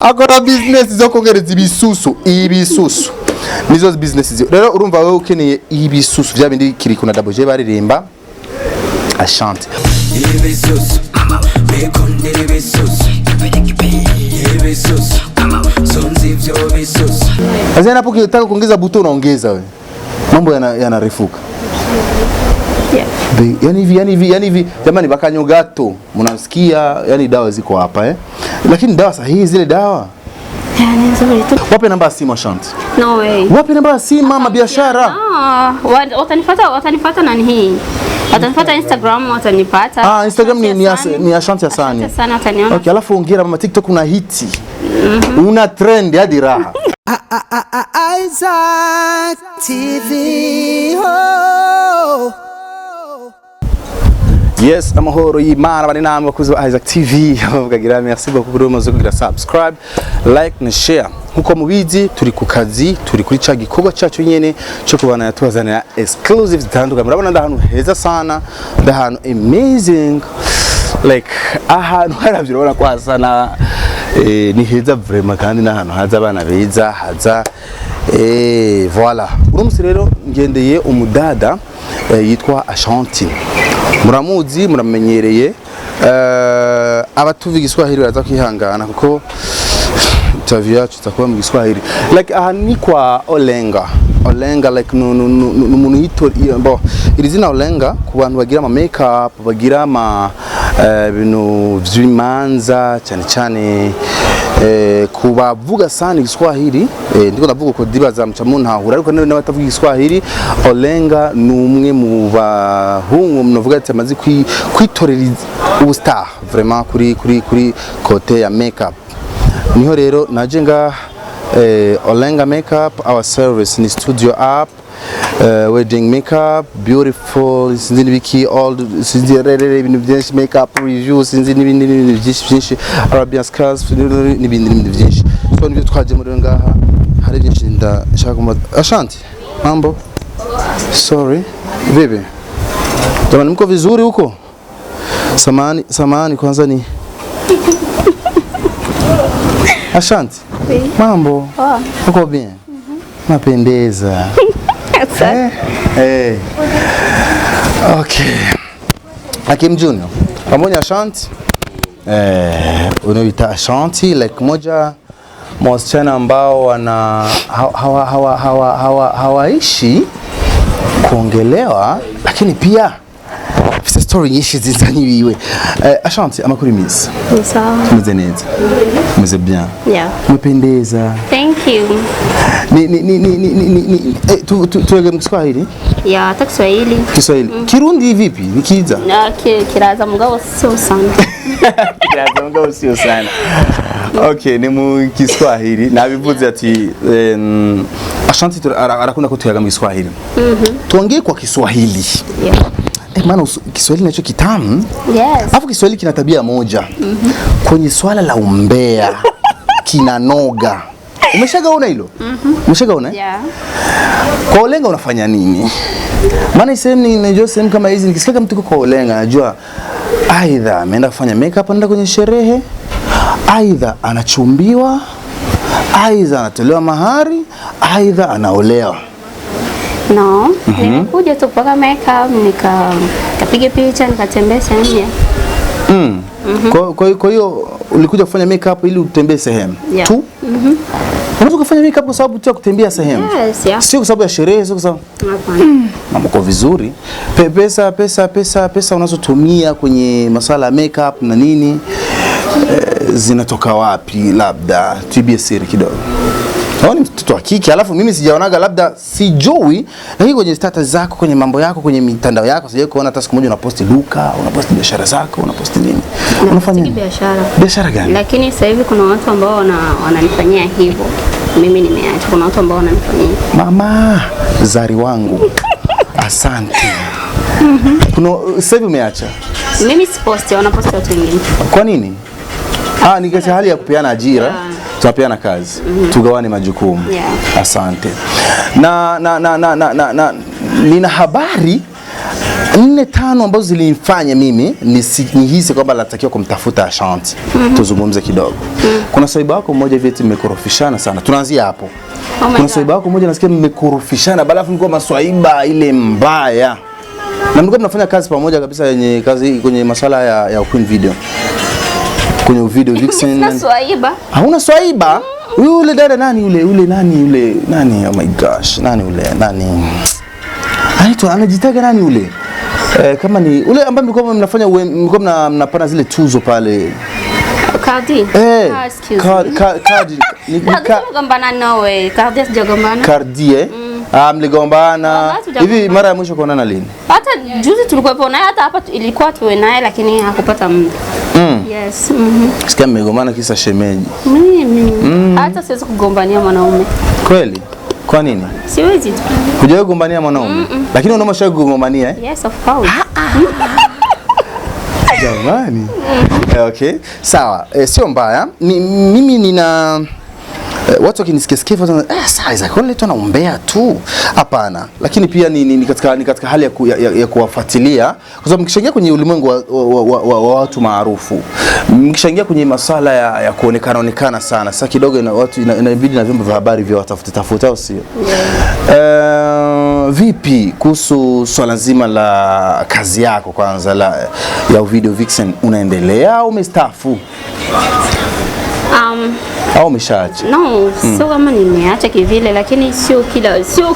Akora business zo kongereza IBISUSU, IBISUSU. Nizo business zo. Rero urumva wewe ukeneye IBISUSU bya bindi kiri kuna daboje baririmba. Ashante. IBISUSU. Mekondere IBISUSU. IBISUSU. Sonzi vyo IBISUSU. Sasa hapo ukitaka kuongeza buto unaongeza wewe. Mambo yanarefuka. Yani hivi jamani bakanyo gato mnasikia yani dawa ziko hapa lakini dawa sahihi zile dawa wapi namba ya simu Ashanti? No way. Wapi namba ya simu mama biashara? Watanipata nani hii? Watanipata Instagram, watanipata. Instagram ni Ashanti ya Sani. Asante sana ataniona. Okay, alafu ongera mama TikTok una hiti. Una trend hadi raha. Isaac TV. Yes, amahoro y'Imana bari namwe bakuzi ba Isaac TV. Kugira merci beaucoup pour muzo kugira subscribe, like na share. Nkuko mubizi turi ku kazi, turi kuri ca gikorwa cyacu nyene cyo kubana yatubazanira exclusives zitandukanye. Murabona ndahantu heza sana, ndahantu amazing. Like ahantu haravyirona kwa sana ni heza vraiment kandi nahantu haza abana beza haza voilà. Urumse rero ngendeye umudada yitwa Ashanti. Muramuzi muramenyereye abatuvuga Igiswahili baza kwihangana kuko interview yacu takuba mu Giswahili like ni kwa Olenga like numuntu hito bo irizina Olenga ku bantu bagira ama makeup bagira ama ibintu vy'imanza cyane kubavuga sana Igiswahili ndiko ndavuga ko dibaza mu ntahura ariko n'abatavuga Igiswahili Olenga numwe mu bahungu mnavuga ati amazi kwitorera ubustar vraiment kuri côté ya makeup niho rero naje nga Olenga makeup our service ni studio app wedding makeup beautiful sinzi biki all sinzi ibintu byinshi makeup reviews sinzi n'ibindi byinshi Arabian scars n'ibindi byinshi so nibyo twaje muri ngaha hari byinshi ndashaka Ashanti mambo sorry vipi jamani mko vizuri huko samani kwanza ni Ashanti mambo uko bien napendeza okay Hakim Junior pamoja Ashanti unaita Ashanti like moja wasichana ambao wana hawaishi kuongelewa lakini pia fisa story nyinshi zizaniwe Ashanti amakuru miss sawa neza meze bien yeah mpendeza thank you tuwege mkiswahili ya Kiswahili Kirundi vipi nikiza kiraza mugabo sio sana kiraza mugabo sio sana okay ni mu Kiswahili nabivuze ati Ashanti arakunda kutuyaga mu Kiswahili tuongee kwa Kiswahili yeah maana Kiswahili nacho kitamu yes alafu Kiswahili kina tabia moja kwenye swala la umbea kinanoga umeshagaona hilo umeshagaona yeah kwa Olenga unafanya nini maana sehemu najua sehemu kama hizi nikisikia mtu kwa Olenga najua aidha ameenda kufanya makeup anaenda kwenye sherehe aidha anachumbiwa aidha anatolewa mahari aidha anaolewa no nilikuja tu kupaka makeup nikapiga picha nikatembea nje kwa hiyo ulikuja kufanya makeup ili utembee sehemu tu unataka kufanya makeup kwa sababu tu kutembea sehemu yes yeah sio kwa sababu ya sherehe sio kwa sababu mama kwa vizuri pesa unazotumia kwenye masuala ya makeup na nini zinatoka wapi labda tibie siri kidogo ni mtoto wa kike alafu mimi sijaonaga labda sijui lakini kwenye status zako kwenye mambo yako kwenye mitandao yako sijawahi kuona hata siku moja unaposti duka unaposti biashara zako unaposti nini unafanya biashara gani lakini sasa hivi kuna watu ambao wananifanyia hivyo mimi nimeacha kuna watu ambao wananifanyia mama zari wangu asante kuna sasa hivi umeacha mimi siposti wanaposti watu wengine kwa nini ni katika hali ya kupeana ajira tunapeana kazi tugawane majukumu yeah. Asante na nina habari 4 5 ambazo zilinifanya mimi nihisi kwamba natakiwa kumtafuta Ashanti. Tuzungumze kidogo. Kuna swaiba wako mmoja hivi eti mmekorofishana sana. Tunaanzia hapo. Kuna swaiba wako mmoja nasikia mmekorofishana, baadaye mlikuwa maswaiba ile mbaya. Na mlikuwa mnafanya kazi pamoja kabisa kwenye masuala ya Queen video. Kwenye video vixen. Sina swaiba. Hauna swaiba? Yule dada nani yule nani oh my gosh, nani? Aitwa anajitaga nani yule? Kama ni ule ambaye mlikuwa mnafanya mnapana zile tuzo pale. Cardi. Cardi. Mligombana nawe. Cardi sijagombana. Cardi mligombana. Hivi mara ya mwisho kuonana lini? Hata juzi tulikuwa naye, hata hapa ilikuwa tuwe naye lakini hakupata muda. Yes. Sikia mmegombana kisa shemeji. Mimi. Hata siwezi kugombania mwanaume. Kweli? Kwa nini? Siwezi tu. Hujawahi kugombania mwanaume? Lakini unamshauri kugombania Yes, of course. Jamani. Okay. Sawa. Sio mbaya. Mimi nina watu wakinisikia sasa kwa nini tunaombea tu? Hapana. Lakini pia ni katika hali ya kuwafuatilia, kwa sababu mkishaingia kwenye ulimwengu wa watu maarufu, mkishaingia kwenye masuala ya kuonekana sana, sasa kidogo watu inabidi na vyombo vya habari vya tafuta sio? Vipi kuhusu swala zima la kazi yako kwanza ya video vixen, unaendelea au umestaafu? Au umeshaacha? No, sio kama nimeacha kivile, lakini sio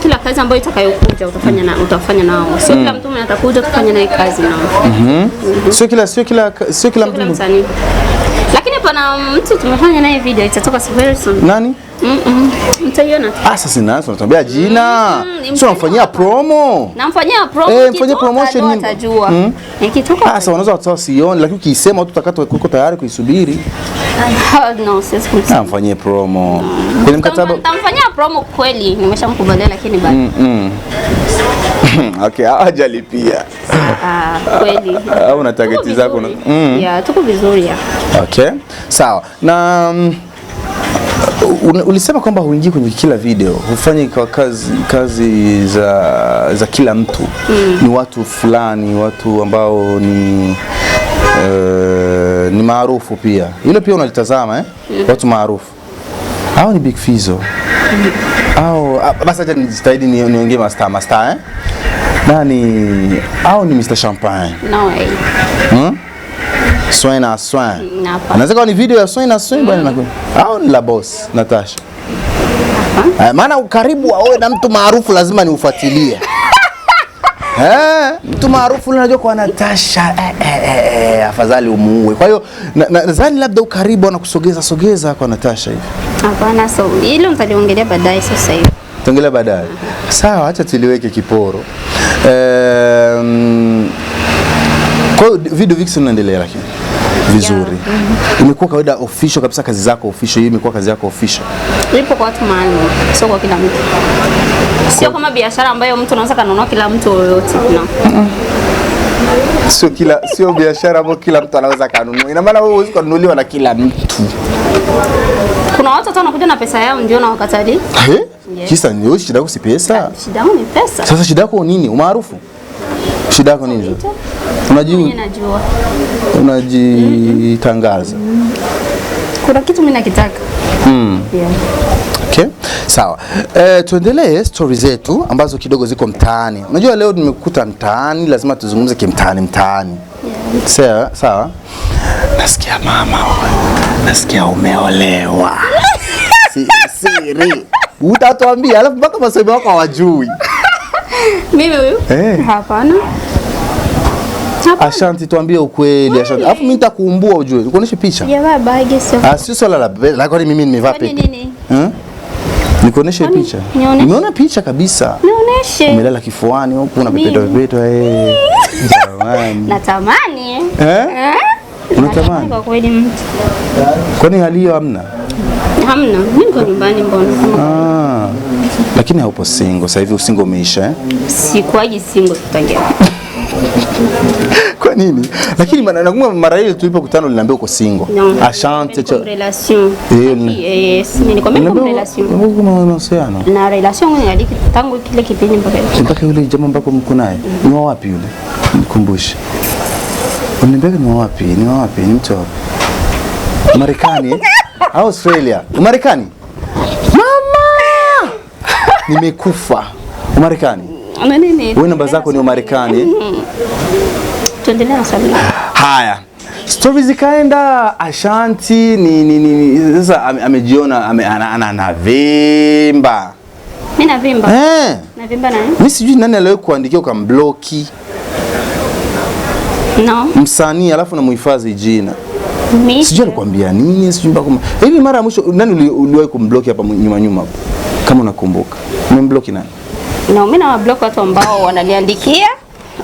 kila kazi ambayo itakayokuja utafanya nao. Sio kila mtu atakuja kufanya naye kazi nao. Sio kila mtu msanii. Lakini pana mtu tumefanya naye video itatoka very soon. Nani? Mtaiona. Sasa unatuambia jina. Sio unafanyia promo. Namfanyia promo. Mfanyia promotion nini? Atajua. Ikitoka. Sasa unaweza watu sioni, lakini ukisema watu utakata uko tayari kuisubiri. No, siwezi kusema. Namfanyia promo. Kwenye mkataba. Nitamfanyia promo kweli, nimeshamkubalia lakini bado. Okay, hajalipia. Kweli. Au una target zako? Yeah, tuko vizuri ya. Okay. Sawa. Na ulisema kwamba huingii kwenye kila video, hufanyi kwa kazi za kila mtu. Ni watu fulani, watu ambao ni maarufu pia. Hilo pia unalitazama watu maarufu. Hao ni Big Fizzo. Au basi acha nijitahidi niongee master nani? Au ni Mr Champagne? No way. Soin. Anaweza kuwa ni video ya soin bwana nakuwa. Au ni la boss Natasha? Maana karibu awe na mtu maarufu lazima niufuatilie. Mtu maarufu unajua kwa Natasha afadhali umuue. Kwa hiyo nadhani labda ukaribu anakusogeza kwa Natasha hivi. Hapana, so hilo mtaliongelea baadaye sasa hivi. Tuongelea baadaye. Sawa, acha tuliweke kiporo. Kwa hiyo video vixen unaendelea lakini vizuri. Imekuwa kawaida official kabisa, kazi zako official, hiyo imekuwa kazi yako official. Ipo kwa watu maalum, sio kwa kila mtu. Sio kama biashara ambayo mtu anaweza kununua kila mtu yoyote, no. Sio biashara ambayo kila mtu anaweza kununua. Ina maana wewe huwezi kununuliwa na kila mtu. Kuna watu hata wanakuja na pesa yao ndio na wakatali. Kisa ndio shida yako si pesa. Shida yangu ni pesa. Sasa shida yako nini? Umaarufu? Shida yako nini? Unajitangaza. Kuna kitu mimi nakitaka. Yeah. Okay. Sawa. Tuendelee stories zetu ambazo kidogo ziko mtaani. Unajua leo nimekukuta mtaani, lazima tuzungumze kimtaani. Yeah. Sawa. Nasikia mama, nasikia umeolewa. Siri. Utatuambia alafu mpaka maswali wako hawajui. Mimi huyu? Hapana. Ashanti, tuambie ukweli Ashanti. Alafu mimi nitakuumbua ujue. Nikuoneshe picha. Ya baba, I guess so. Sio swala la kwani mimi nimevaa pepe. Nini? Nikuoneshe picha. Nimeona picha kabisa. Nionyeshe. Umelala kifuani huko una pepeto Jamani. Natamani. Unatamani? Kwa kweli mtu. Kwani hali hiyo hamna? Hamna. Mimi niko nyumbani mbona. Lakini haupo single. Sasa hivi usingle umeisha Sikwaji single tutangia. Kwa Kwa nini? Lakini nakumbuka mara ile tulipokutana uliniambia uko single. Asante cha relation. Yes, nilikwambia kwa relation. Na relation ni tangu kile kipindi mpaka yule jamaa ambako mko naye. Ni wapi yule? Nikumbushe. Unaniambia ni wapi? Ni wapi? Ni mtu wapi? Marekani? Australia? Marekani? Mama! Nimekufa. Marekani? Nini? Wewe namba zako ni Marekani? Tuendelee na swali. Haya. Stories zikaenda Ashanti ni sasa amejiona anavimba. Mimi navimba. Navimba nani? Mimi sijui nani aliwahi kuandikia ukambloki. No. Msanii alafu na muhifadhi jina. Sijui alikwambia nini, sijui mpaka hivi mara ya mwisho nani uliwahi kumbloki hapa nyuma hapo? Kama unakumbuka. Umembloki nani? No, mimi na block watu ambao wananiandikia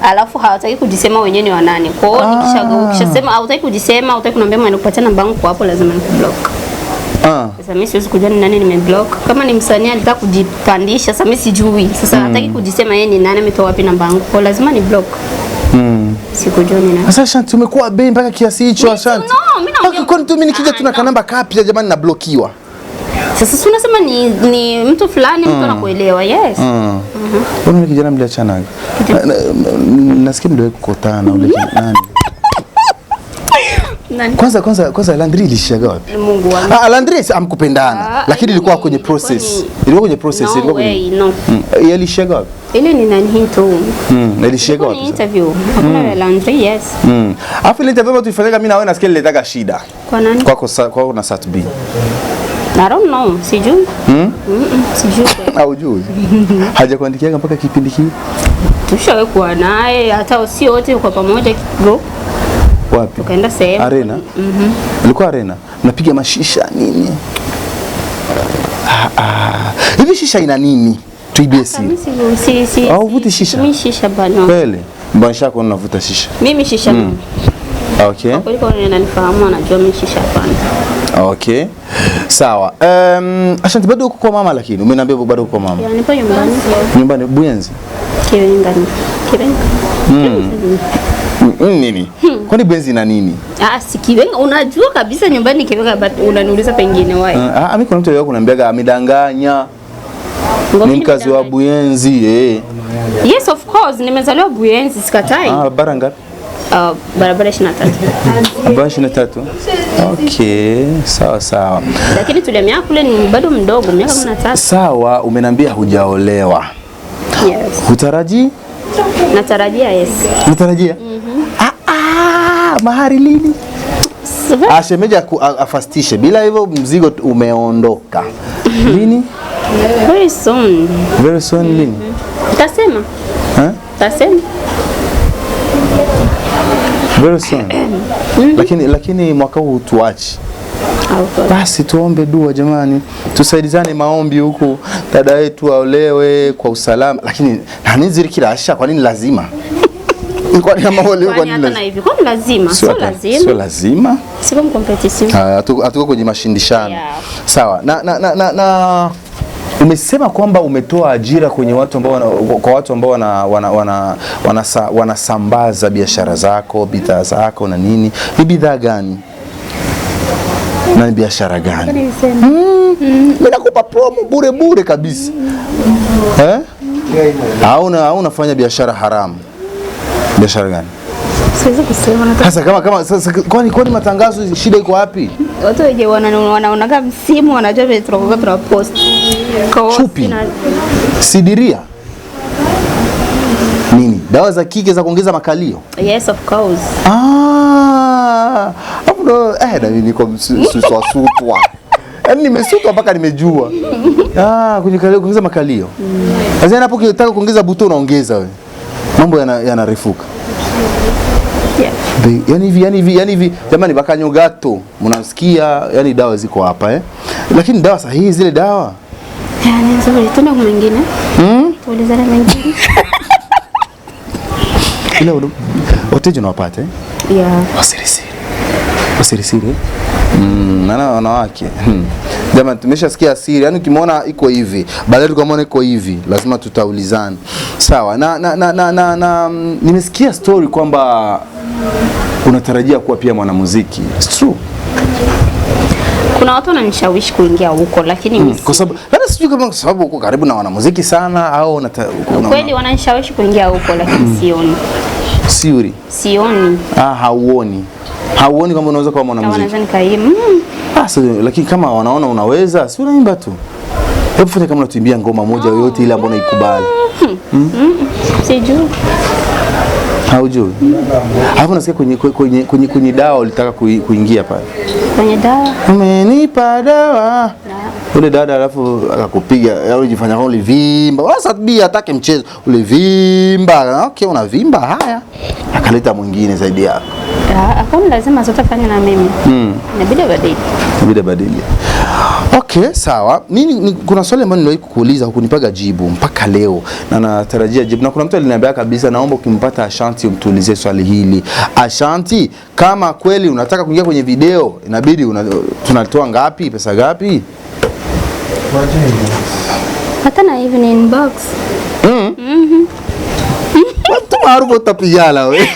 alafu hawataki kujisema wenyewe ni wanani. Kwa hiyo nikishasema hawataki kujisema, hawataki kuniambia mimi nikupatia namba yangu kwa hapo lazima nikublock. Sasa mimi siwezi kujua ni nani nimeblock. Kama ni msanii alitaka kujipandisha, sasa mimi sijui. Sasa hataki kujisema yeye ni nani, ametoa wapi namba yangu. Kwa lazima ni block. Sikujua ni nani. Sasa Ashanti umekuwa bei mpaka kiasi hicho Ashanti. No, mimi naongea. Kwa nini nikija tuna kanamba kapi jamani na blokiwa? Sasa si unasema ni mtu fulani mtu anakuelewa. Yes. Mbona kijana mliachana? Nasikia mliwahi kukutana ule nani? Nani? Kwanza Landry ilishaga wapi? Mungu wangu. Landry amkupendana lakini ilikuwa kwenye process. Ilikuwa kwenye process, ilikuwa kwenye. No. Ilishaga wapi? Ile ni nani hito? Ilishaga wapi? Interview. Hakuna Landry, yes. Afu ile interview tulifanyika mimi na wewe nasikia ilitaka shida. Kwa nani? Kwako na Sat B. I don't know, sijui. Sijui. Haujui. Hajakuandikia mpaka kipindi hiki. Tushawekwa naye hata sio wote kwa pamoja bro. Wapi? Ukaenda sehemu. Arena. Ilikuwa Arena. Mnapiga mashisha nini? Hivi shisha ina nini? Tuibie siri. Si. Au vuti shisha? Mimi shisha bana. Kweli? Mbona shako unavuta shisha? Mimi shisha. Okay. Kwa hiyo unanifahamu anajua mimi shisha hapana. Okay. Sawa. Ashanti bado uko kwa mama lakini umeniambia bado uko kwa mama. Ya nipo nyumbani. Nyumbani Buyenzi. Kiwenga. Nini? Kwani Buyenzi na nini? Si Kiwenga, unajua kabisa nyumbani Kiwenga but unaniuliza pengine wapi? Mimi kuna mtu alikuwa kunaniambia amedanganya. Ni mkazi wa Buyenzi Yes of course, nimezaliwa Buyenzi sikatai. Barabara ngapi? Barabara 23. Barabara 23. Okay, sawa. Lakini tulihamia kule ni bado mdogo, miaka 13. Sawa, umeniambia hujaolewa. Yes. Hutaraji? Natarajia, yes. Natarajia? Mahari lini? Shemeja afastishe bila hivyo mzigo umeondoka. Lini? Very soon. Very soon lini? Utasema? Utasema? Very soon. Lakini mwaka huu tuachi. Basi tuombe dua jamani. Tusaidizane maombi huku dada yetu aolewe kwa usalama. Lakini nani zirikira asha kwa nini lazima? Kwa nini kama wale kwa nini lazima? Kwa lazima? Sio lazima. Sio lazima. Sio competition. Hatuko kwenye mashindishano. Sawa. Na umesema kwamba umetoa ajira kwenye watu ambao wanasambaza biashara zako, bidhaa zako na nini? Ni bidhaa gani? Na ni biashara gani? Mimi nakupa promo bure kabisa. Au unafanya biashara haramu? Biashara gani? Siwezi kusema. Sasa kama sasa kwani matangazo shida iko wapi? Watu wengi wanaonaga msimu wanajua vile tuna post. Chupi. Sidiria. Nini? Dawa za kike za kuongeza makalio? Yes, of course. Na mimi niko sutwa. Yaani nimesutwa mpaka nimejua. Kwenye kalio kuongeza makalio. Sasa unapotaka kuongeza buto unaongeza wewe. Mambo yanarefuka. Yani hivi jamani bakanyogato mnasikia yani dawa ziko hapa lakini dawa sahihi zile dawa nzuri tuna mwingine tuulizana mwingine ile wateja unawapata wasirisiri na wanawake jamani tumeshasikia siri yani ukimwona iko hivi baadaye tukamwona iko hivi lazima tutaulizana sawa na nimesikia story kwamba unatarajia kuwa pia mwanamuziki. It's true. Kuna watu wananishawishi kuingia huko lakini kwa sababu sijui kama kwa sababu uko karibu na wanamuziki sana au kweli wananishawishi kuingia huko lakini sioni. Sioni. Hauoni kama unaweza kuwa mwanamuziki. Naweza nikaimba. Lakini kama wanaona unaweza, si unaimba tu. Hebu fanya kama unatuimbia ngoma moja yoyote ile ambayo unaikubali. Sijui. Haujui? Hapo nasikia kwenye dawa ulitaka kuingia pale. Kwenye dawa? Umenipa dawa. Ule dada alafu akakupiga, au unajifanya kama ulivimba. Sasa bia atake mchezo, ulivimba. Okay, unavimba haya. Akaleta mwingine zaidi yako. Hakuna lazima zote fanya na mimi. Inabidi badili. Okay, sawa. Kuna swali ambalo niliwahi kukuuliza hukunipaga jibu mpaka leo na natarajia jibu. Na kuna mtu aliniambia kabisa naomba ukimpata Ashanti umtuulizie swali hili. Ashanti, kama kweli unataka kuingia kwenye video, inabidi tunatoa ngapi? Pesa ngapi? Hata na hivi ni inbox. Watu maarufu utapigana wewe.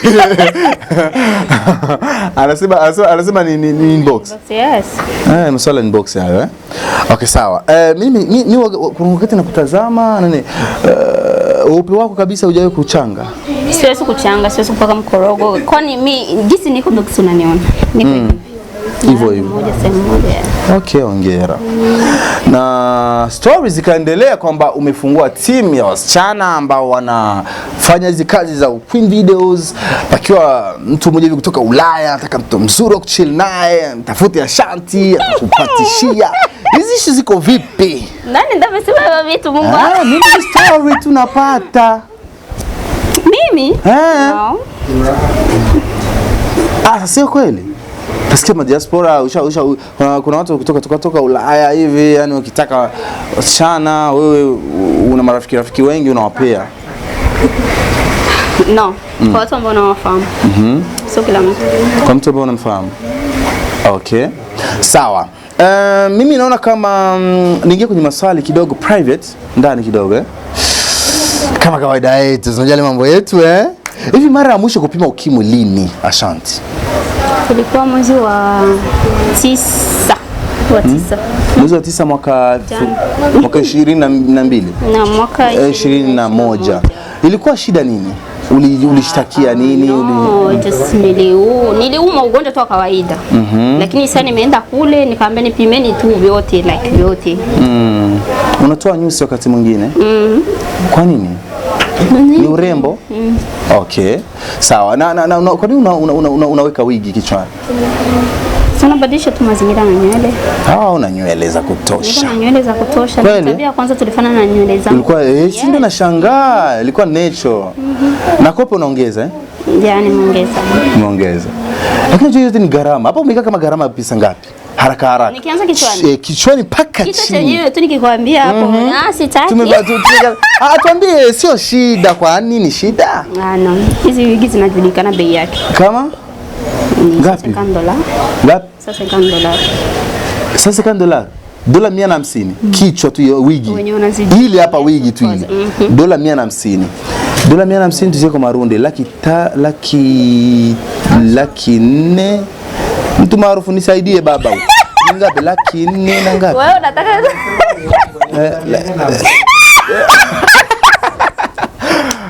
Anasema ni inbox. Yes. Masuala inbox hayo Okay, sawa. Mimi kuna wakati nakutazama nani upe wako kabisa hujawahi kuchanga. Siwezi kuchanga, siwezi kupaka mkorogo. Kwani mimi gisi niko ndo kisi unaniona. Niko hivyo. Moja sehemu moja. Okay, hongera. Na stories zikaendelea kwamba umefungua timu ya wasichana ambao wanafanya hizi kazi za queen videos, akiwa mtu mmoja hivi kutoka Ulaya, anataka mtu mzuri wa kuchill naye, mtafute Ashanti, atakupatishia. Hizi issues ziko vipi? Nani ndio amesema vitu Mungu? Mimi story tunapata. Mimi? No. Sio kweli. Nasikia madiaspora kuna watu kutoka Ulaya hivi, yani ukitaka wasichana wewe una marafiki wengi unawapea. No, kwa watu ambao unawafahamu. Sio kila mtu. Kwa mtu ambao unamfahamu. Okay. Sawa. Mimi naona kama niingie kwenye maswali kidogo private ndani kidogo Kama kawaida yetu, tunajali mambo yetu Hivi mara ya mwisho kupima ukimwi lini, Ashanti? Tulikuwa mwezi wa 9. Mwezi wa 9 mwaka 22. Na mwaka 21. Ilikuwa shida nini? Ulishtakia nini? Just niliuma ugonjwa tu wa kawaida. Lakini sasa nimeenda kule nikaambia nipimeni tu vyote vyote. Unatoa nyusi wakati mwingine? Kwa nini? Ni urembo? Okay. Sawa. Kwa nini unaweka wigi kichwani? Sana badilisha tu mazingira na nywele. Una nywele za kutosha. Nina nywele za kutosha. Tabia kwanza tulifanya na nywele zangu. Ilikuwa ndio nashangaa, ilikuwa natural. Na kopo unaongeza Yani muongeza. Lakini hiyo ni gharama. Hapa umekaa kama gharama pesa ngapi? Haraka. Nikianza kichwani. Kichwani paka chini. Kichwa chenyewe tu nikikwambia hapo. Sitaki. Tuambie sio shida, kwa nini shida? No. Hizi wigi zinajulikana bei yake. Kama ngapi? $50. Ngapi? $50. Dola 150. Kichwa tu hiyo wigi. Ile hapa wigi tu ile. Dola 150. Dola 150 tuziko kwa marundi laki 4. Mtu maarufu nisaidie baba. Ngapi? Laki 4 na ngapi? Wewe unataka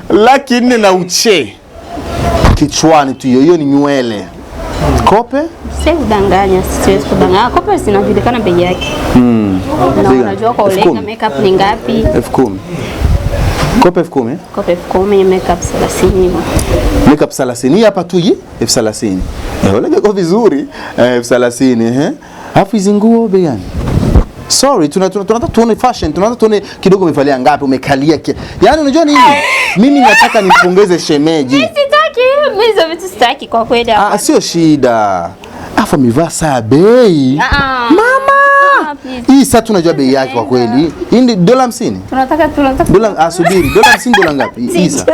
laki 4 na uche. Kichwani tu hiyo ni nywele. Kope? Sasa udanganya, siwezi kudanganya. Kope zinajulikana bei yake. Na unajua kwa ulenga makeup ni ngapi? 10,000. Kope 10,000? Kope 10,000 makeup 30. Makeup 30 hapa tu hii 30. Wala kwa vizuri 30 Alafu hizo nguo bei gani? Sorry, tunataka tuone fashion, tunataka tuone kidogo umevalia ngapi, umekalia. Yaani unajua nini? Mimi nataka nimpongeze shemeji. Sitaki, hizo vitu sitaki kwa kweli hapa. Sio shida. Afa mivaa saa bei. Mama. Hii sasa tunajua bei yake kwa kweli. Hii ni dola 50. Tunataka. Dola subiri. Dola 50 dola ngapi? Hii sasa.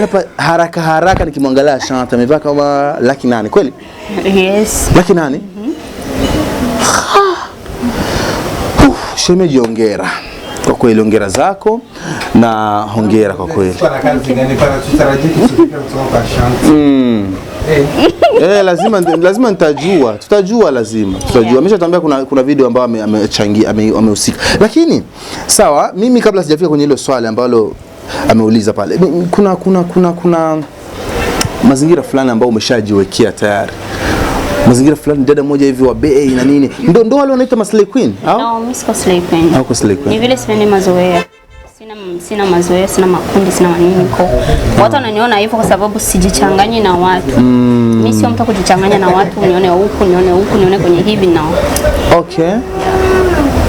Hapa haraka nikimwangalia Ashanti amevaa kama laki 8 kweli? Yes. Laki 8? Shemeji hongera. Kwa kweli hongera zako na hongera kwa kweli. Lazima nitajua. Tutajua lazima. Ameshatambia kuna video ambayo amehusika. Lakini sawa, mimi kabla sijafika kwenye hilo swali ambalo ameuliza pale. Kuna mazingira fulani ambayo umeshajiwekea tayari. Mazingira fulani dada moja hivi wa bei na nini. Ndo wale wanaita maslay queen au? No, mimi siko slay queen. Au slay queen. Ni vile sipendi mazoea. Sina mazoea, sina makundi, sina manini kwa. Watu wananiona hivyo kwa sababu sijichanganyi na watu. Mimi sio mtu kujichanganya na watu, nione huku, nione kwenye hivi na. Okay.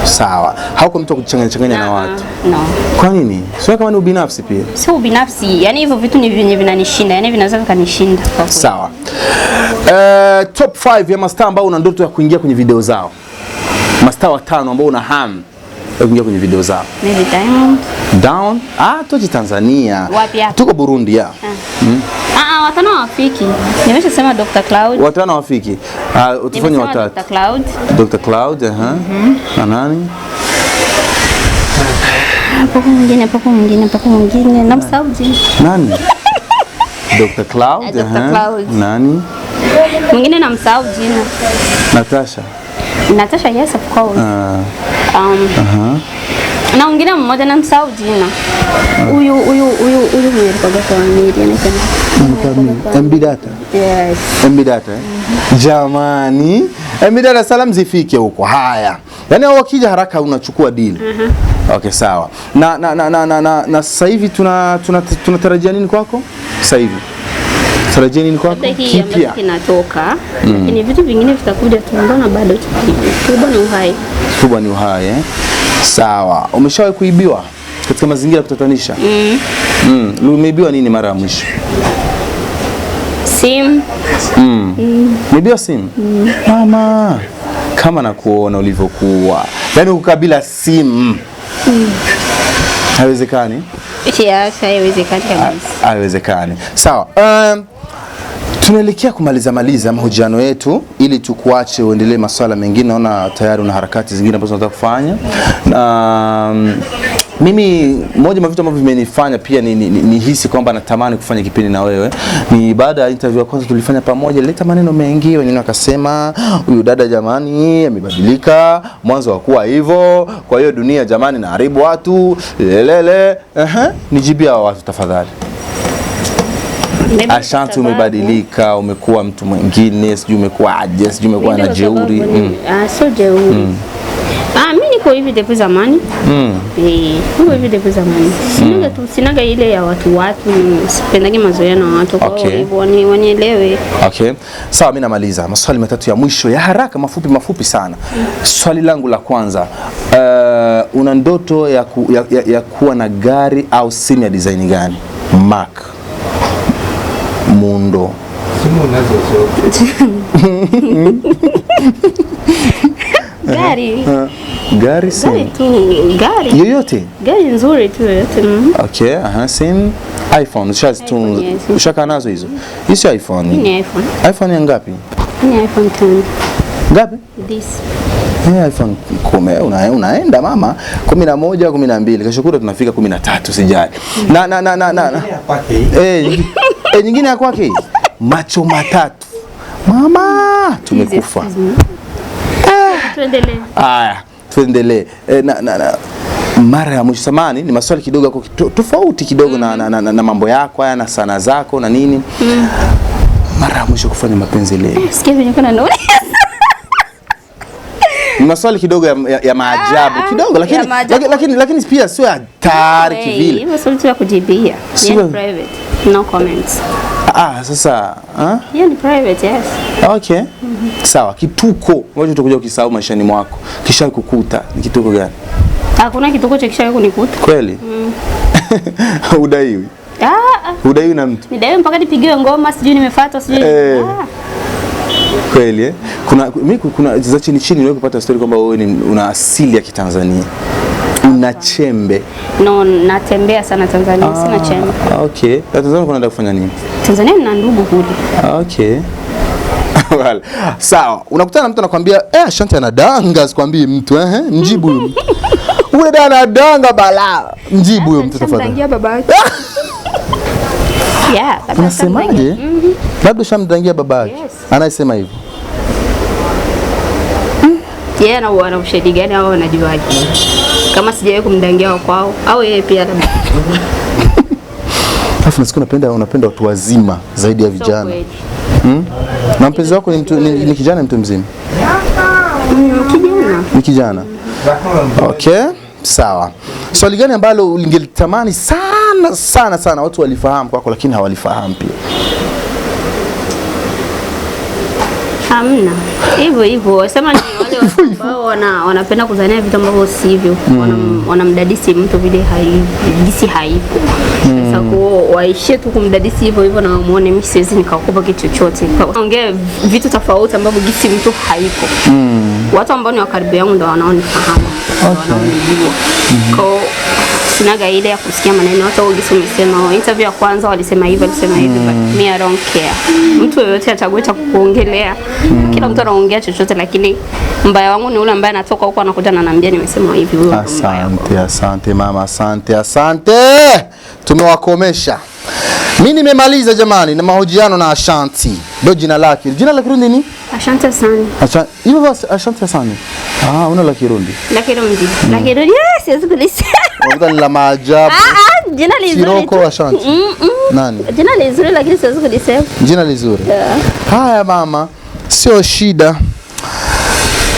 Sawa. Hauko mtu kujichanganya na watu. No. Kwa nini? Sio kama ni ubinafsi pia. Sio ubinafsi, yani hivyo vitu ni vyenye vinanishinda, yani vinaweza vikanishinda kwa kweli. Sawa. Top 5 ya mastaa ambao una ndoto ya kuingia kwenye video zao. Mastaa watano ambao una hamu ya kuingia kwenye video zao. Maybe Diamond. Down? Tuko Tanzania. Wapi hapa? Tuko Burundi ya. Watano wafiki. Nimeshasema Dr. Cloud. Watano wafiki. Utafanya watatu. Dr. Cloud. Dr. Cloud, Na nani? Hapo mwingine. Na msauji. Nani? Dr. Cloud, Dr. Cloud. Nani? Mwingine na msauji jina. Natasha, yes of course. Na mwingine mmoja na msauji jina. Huyu mwenye kwa media anasema. MB Data. Yes. MB Data. Jamani, MB Data salamu zifike huko. Haya. Yaani wakija haraka unachukua deal. Okay, sawa. Na sasa hivi tunatarajia nini kwako? Sasa hivi. Tarajia nini kwako? Kipya kinatoka. Lakini vitu vingine vitakuja tu, mbona bado kubwa ni uhai. Sawa. Umeshawahi kuibiwa katika mazingira kutatanisha? Umeibiwa nini mara ya mwisho? Simu. Umeibiwa simu? Mama, kama nakuona ulivyokuwa. Yaani ukabila simu. Haiwezekani? Haiwezekani kabisa. Haiwezekani. Sawa. Tunaelekea kumaliza mahojiano yetu ili tukuache uendelee masuala mengine. Naona tayari una harakati zingine ambazo unataka kufanya. Mimi moja ya vitu ambavyo vimenifanya pia ni hisi kwamba natamani kufanya kipindi na wewe. Ni baada ya interview ya kwanza tulifanya pamoja, leta maneno mengi, wengine wakasema huyu dada jamani amebadilika, mwanzo hakuwa hivyo. Kwa hiyo dunia jamani naharibu watu. Nijibia watu tafadhali. Ashanti, umebadilika, umekuwa mtu mwingine, sijui umekuwa aje, sijui umekuwa na jeuri. Sio jeuri. Mimi niko hivi depo zamani. Niko hivi depo zamani. Sinaga ile ya watu, sipendagi mazoea na watu, kwa hivyo wanielewe. Okay. Sawa, mimi namaliza. Maswali matatu ya mwisho ya haraka, mafupi sana. Swali langu la kwanza, una ndoto ya kuwa na gari au simu ya design gani? Mark. Mundo. Simu unazo Gari simu. Gari Yoyote? Gari nzuri tu yoyote. Okay, simu. iPhone. Ushaka nazo hizo? Hizo iPhone. Ni iPhone. iPhone ya ngapi? Ni iPhone 10. Ngapi? This. iPhone 10 unaenda mama 11 12 kesho kutwa tunafika 13 sijali. Nyingine ya kwake macho matatu. Mama tumekufa. Tuendelee. Haya, tuendelee. Mara ya mwisho samani ni maswali kidogo yako tofauti kidogo na mambo yako haya na sana zako na nini. Mara ya mwisho kufanya mapenzi leo. Sikia venye kuna nini? Maswali kidogo ya maajabu kidogo lakini pia sio hatari kivile. Hiyo swali tu ya kujibia. Ni private. No comments. Sasa hiyo ni private, yes. Okay. Sawa, kituko ambacho utakuja ukisahau maishani mwako kisha kukuta ni kituko gani? Hakuna kituko cha kisha kunikuta. Kweli? Udaiwi? Udaiwi na mtu? Nidaiwi mpaka nipigiwe ngoma, sijui nimefuatwa, sijui. Kweli kuna za chini niwe kupata story kwamba wewe una asili ya Kitanzania. Una chembe? No, natembea sana Tanzania, sina chembe. Okay. Tanzania unaenda kufanya nini? Tanzania nina ndugu kule. Okay. Well, sawa. Unakutana na mtu anakuambia, Ashanti anadanga, sikwambii mtu, mjibu. Ule dana danga bala. Mjibu huyo mtu tafadhali. Shamdangia babake. Yeah, unasemaje? Labda shamdangia babake. Yes. Anasema hivyo. Yeye ana ushahidi gani au anajuaje? Kama sijawahi kumdangia kwao au yeye pia labda. Alafu nasikia unapenda watu wazima zaidi ya vijana. Na mpenzi wako ni kijana mtu mzima? Kijana. Ni kijana. Okay, sawa. Swali gani ambalo ungelitamani sana watu walifahamu kwako lakini hawalifahamu pia? Hamna. Hivyo. Sema ni wale ambao wanapenda kuzania vitu ambavyo sivyo. Wanamdadisi mtu vile haipo. Sasa kwa waishie tu kumdadisi hivyo na muone mimi siwezi nikakupa kitu chochote. Ongea vitu tofauti ambavyo gisi mtu haipo. Watu ambao ni wa karibu yangu ndio wanaonifahamu. Wanaonijua. Kwa sinaga ile ya kusikia maneno watu wengi wamesema interview ya kwanza walisema hivi but me I don't care. Mtu yeyote achague cha kuongelea. Kila mtu anaongea chochote lakini mbaya wangu ni ule ambaye anatoka huko anakuja na ananiambia nimesema hivi huyo. Asante mama, asante. Tumewakomesha. Mimi nimemaliza jamani na mahojiano na Ashanti. Ndio jina lake. Jina la Kirundi ni? Ashanti sana. Hivyo basi Ashanti sana. Una la Kirundi. La Kirundi. Siwezi kulisema. Wabda la maajabu. Jina lizuri. Kiroko Ashanti. Nani? Jina lizuri lakini siwezi kulisema. Jina lizuri. Haya mama, sio shida.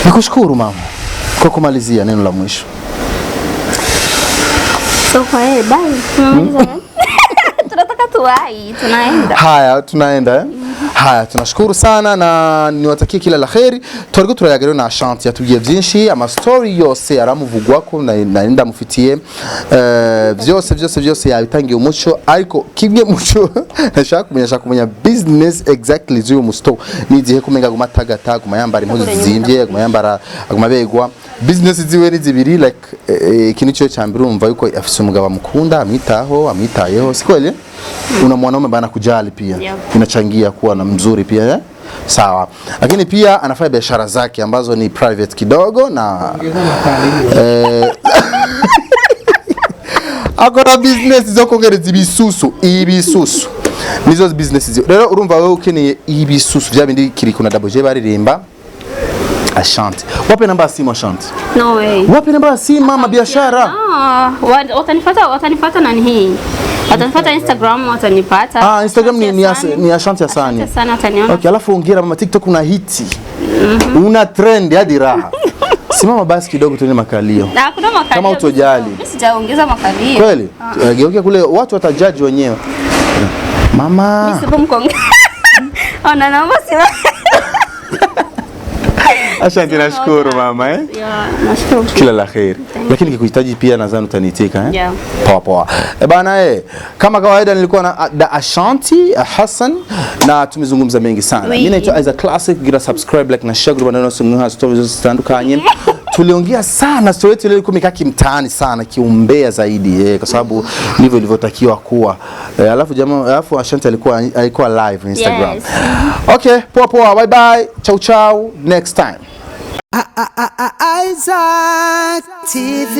Nikushukuru mama kwa kumalizia neno la mwisho. So kwa bye. Tunataka tuwai, tunaenda. Haya, tunaenda Haya, tunashukuru sana na niwatakie kila la kheri. Turiko turayagera na Ashanti yatugiye byinshi ama story yose aramuvugwako na nda mufitiye vyose yabitangiye umuco ariko kibwe muco nashaka kumenya business exactly z'uyu musto nizihe kumenga gumatagata gumayambara impuzu zizimbye gumayambara agumabegwa business ziwe ni zibiri like ikintu cyo cyambere urumva yuko afise umugabo mukunda amitayeho sikweli una mwanaume bana kujali pia inachangia kuwa na mzuri pia sawa lakini pia anafanya biashara zake ambazo ni private kidogo na akora business zo kongera IBISUSU nizo business zo rero urumva wewe ukeneye IBISUSU byabindi kiri kuna double baririmba Ashanti. Wapi namba ya simu Ashanti? No way. Wapi namba ya simu mama biashara? Watanifuata nani hii? Watanifuata Instagram, watanipata. Instagram ni Ashanti ya Sani. Ashanti sana ataniona. Okay, alafu ongera mama TikTok una hiti. Una trend hadi raha. Simama basi kidogo tuone makalio. Kuna makalio. Kama utojali. Mimi sijaongeza makalio. Kweli? Geukia kule watu watajaji wenyewe. Mama. Mimi sipo mkongea. Naomba sima. Ashanti nashukuru mama nashukuru. Kila la kheri. Lakini nikikuhitaji pia nadhani utaniitika Poa. Bana kama kawaida nilikuwa na Ashanti Hassan na tumezungumza mengi sana. Mimi naitwa as a classic gira subscribe like na share group na ndio stories zitandukanye. Tuliongea sana story yetu ile ilikuwa mikaki mtaani sana kiumbea zaidi kwa sababu ndivyo ilivyotakiwa kuwa. Alafu Ashanti alikuwa live Instagram. Yes. Okay, poa. Bye. Ciao. Next time. Isaac TV.